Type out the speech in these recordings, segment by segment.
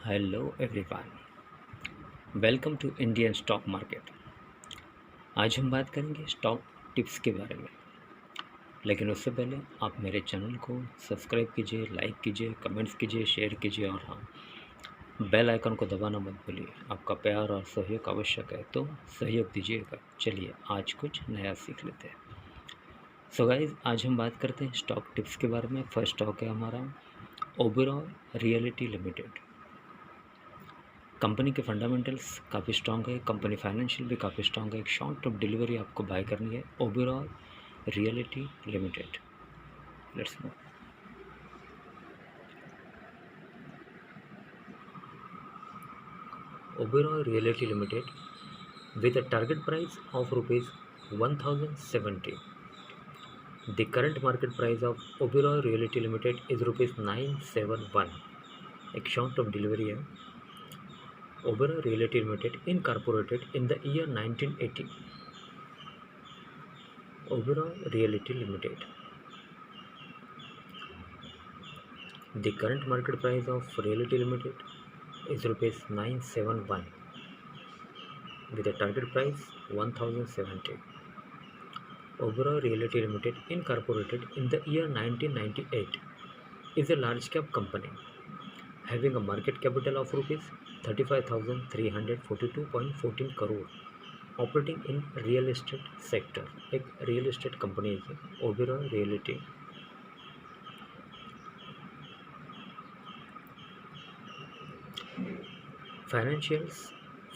Hello everyone, welcome to Indian stock market. आज हम बात करेंगे स्टॉक टिप्स के बारे में। लेकिन उससे पहले आप मेरे चैनल को सब्सक्राइब कीजिए, लाइक कीजिए, कमेंट्स कीजिए, शेयर कीजिए और हाँ, बेल आइकन को दबाना मत भूलिए। आपका प्यार और सहयोग आवश्यक है, तो सहयोग दीजिएगा। चलिए आज कुछ नया सीख लेते हैं। सो गाइज, आज हम बात करते हैं स्टॉक टिप्स के बारे में। फर्स्ट स्टॉक है हमारा ओबेरॉय रियलिटी लिमिटेड। कंपनी के फंडामेंटल्स काफ़ी स्ट्रॉन्ग है, कंपनी फाइनेंशियल भी काफ़ी स्ट्रॉन्ग है। एक शॉर्ट टर्म डिलीवरी आपको बाय करनी है, Oberoi reality limited. Let's no. Oberoi reality limited with a target price of rupees 1070. The current market price of Oberoi Realty Limited is rupees 971. एक शॉर्ट टर्म डिलीवरी है। Oberoi Realty Limited incorporated in the year 1980. Oberoi Realty Limited. The current market price of Realty Limited is rupees 971 with a target price 1070. Oberoi Realty Limited incorporated in the year 1998 is a large cap company having a market capital of rupees 35,342.14 crore, operating in real estate sector. एक real estate company है Oberoi Realty. Financials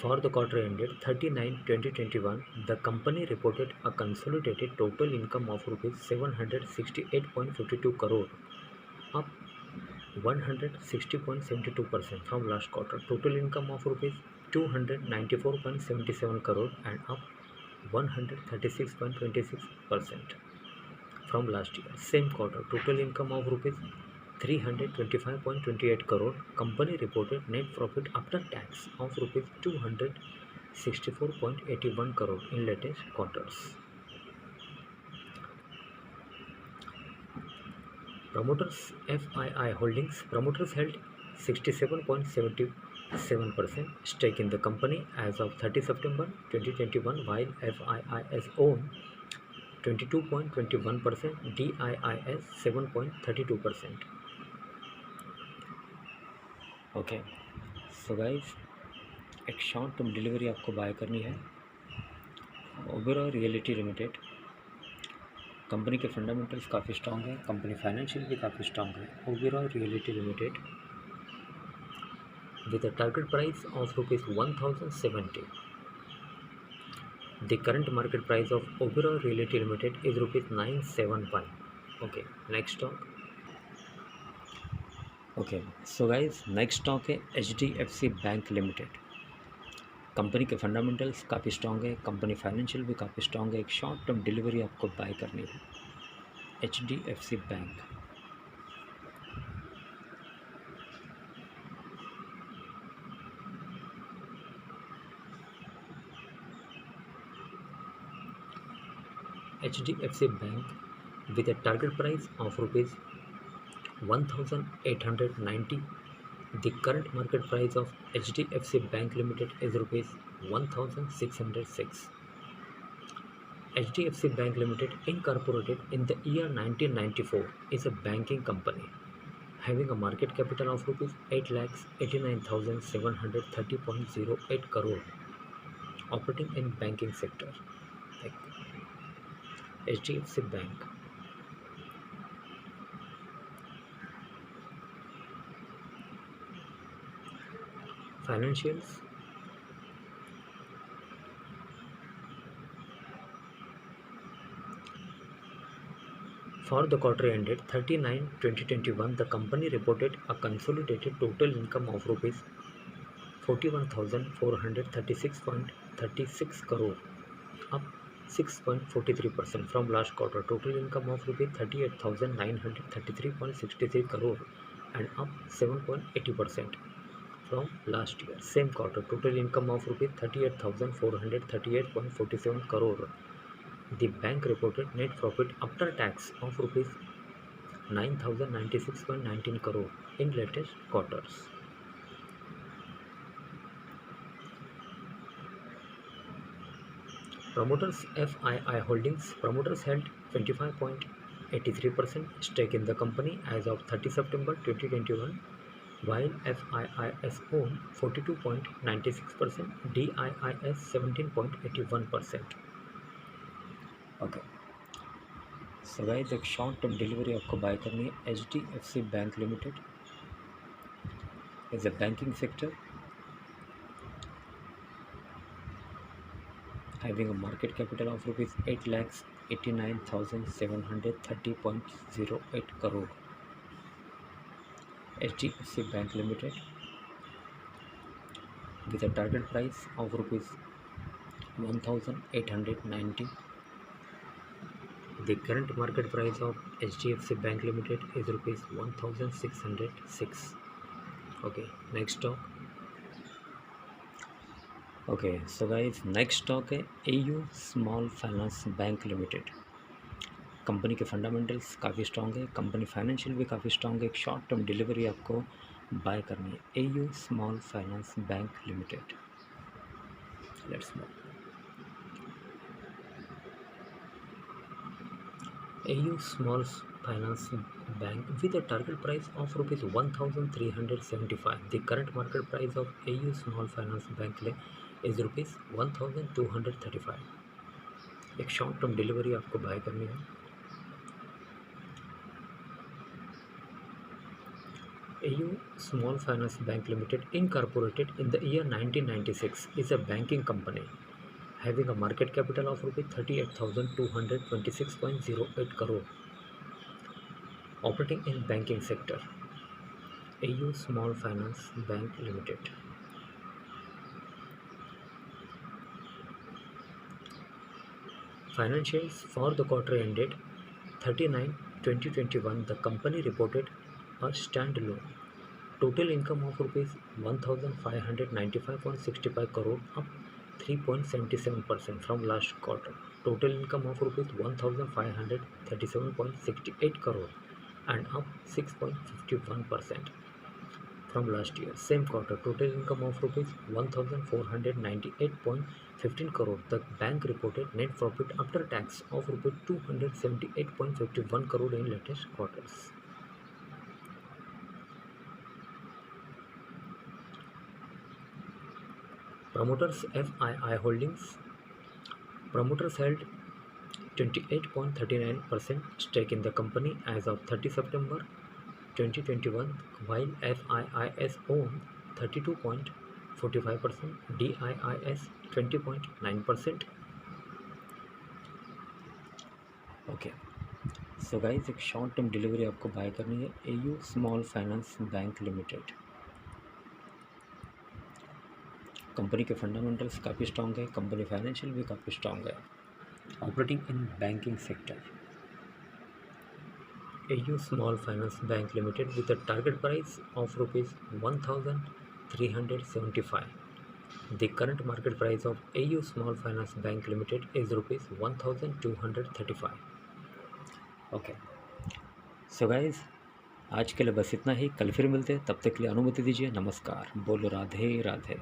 for the quarter ended 30/9/2021, the company reported a consolidated total income of rupees 768.52 crore, up 160.72% from last quarter. Total income of rupees 294.77 crore and up 136.26% from last year. Same quarter, total income of rupees 325.28 crore. Company reported net profit after tax of rupees 264.81 crore in latest quarters. Promoters FII Holdings. Promoters held 67.77% stake in the company as of 30 September 2021, while FIIs own 22.21%, DIIS 7.32%. Okay, so guys, एक short term delivery आपको bye करनी है Oberoi reality limited. Company के fundamentals काफ़ी strong है, company financial भी काफ़ी strong है। Oberoi reality limited with a target price of rupees 1070. The current market price of Oberoi Realty Limited is rupees 971. Okay, next stock. Okay, so guys, next stock है HDFC bank limited. Company के fundamentals काफ़ी strong है, company financial भी काफ़ी strong है। एक short term delivery आपको bye करनी है HDFC bank. HDFC Bank with a target price of rupees 1890. The current market price of HDFC Bank Limited is rupees 1606. HDFC Bank Limited incorporated in the year 1994 is a banking company having a market capital of rupees 8,89,730.08 crore, operating in banking sector like HDFC Bank. Financials for the quarter ended 30/9/2021, the company reported a consolidated total income of rupees 41,436.36 crore, up 6.43% from last quarter. Total income of rupees 38,933.63 crore and up 7.80% from last year. Same quarter, total income of rupees 38,438.47 crore. The bank reported net profit after tax of rupees 9,096.19 crore in latest quarters. Promoters FII Holdings. Promoters held 25.83% stake in the company as of 30 September 2021, while FIIS owned 42.96%, DIIS 17.81%. Okay, so guys एक short term delivery आपको bye करनी है। HDFC bank limited is a banking sector having a market capital of rupees 8,89,730.08 crore. HDFC Bank Limited with a target price of rupees 1,890. The current market price of HDFC Bank Limited is rupees 1,606. Okay, next stock. Okay so guys next stock है AU small finance bank limited. Company के fundamentals काफ़ी strong है, company financial भी काफ़ी strong है। एक short term delivery आपको bye करनी है AU small finance bank limited. Let's move. AU small finance bank with a target price of rupees 1,375. The current market price of AU small finance bank is rupees 1,235. एक short term delivery आपको bye करनी है। AU Small Finance Bank Limited, incorporated in the year 1996, is a banking company having a market capital of rupees 38,226.08 crore, operating in banking sector. AU Small Finance Bank Limited. Financials for the quarter ended 30/9/2021. The company reported a standalone total income of rupees 1,595.65 crore, up 3.77% from last quarter. Total income of rupees 1,537.68 crore and up 6.51% from last year. Same quarter, total income of rupees 1,498.15 crore. The bank reported net profit after tax of rupees 278.51 crore in latest quarters. Promoters FII Holdings. Promoters held 28.39% stake in the company as of 30 September 2021, while FIIS owned 32.45%, DIIS 20.9%. Okay so guys एक short term delivery आपको bye करनी है AU small finance bank limited. Company के fundamentals काफ़ी strong है, company financial भी काफ़ी strong है, operating in banking sector. AU Small Finance Bank Limited with a target price of rupees 1,375. The current market price of AU Small Finance Bank Limited is rupees 1,235. Okay so guys आज के लिए बस इतना ही। कल फिर मिलते हैं, तब तक के लिए अनुमति दीजिए। नमस्कार। बोलो राधे राधे।